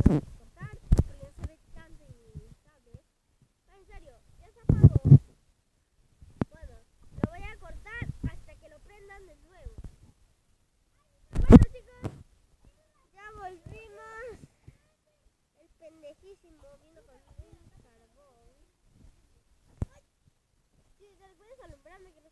tengo que cortar porque no se ve tanto inestable. En serio, ya se apagó. Bueno, lo voy a cortar hasta que lo prendan de nuevo. Bueno chicos, ya volvimos. El pendejísimo vino con un carbón. Sí, ¿te puedes alumbrarme que no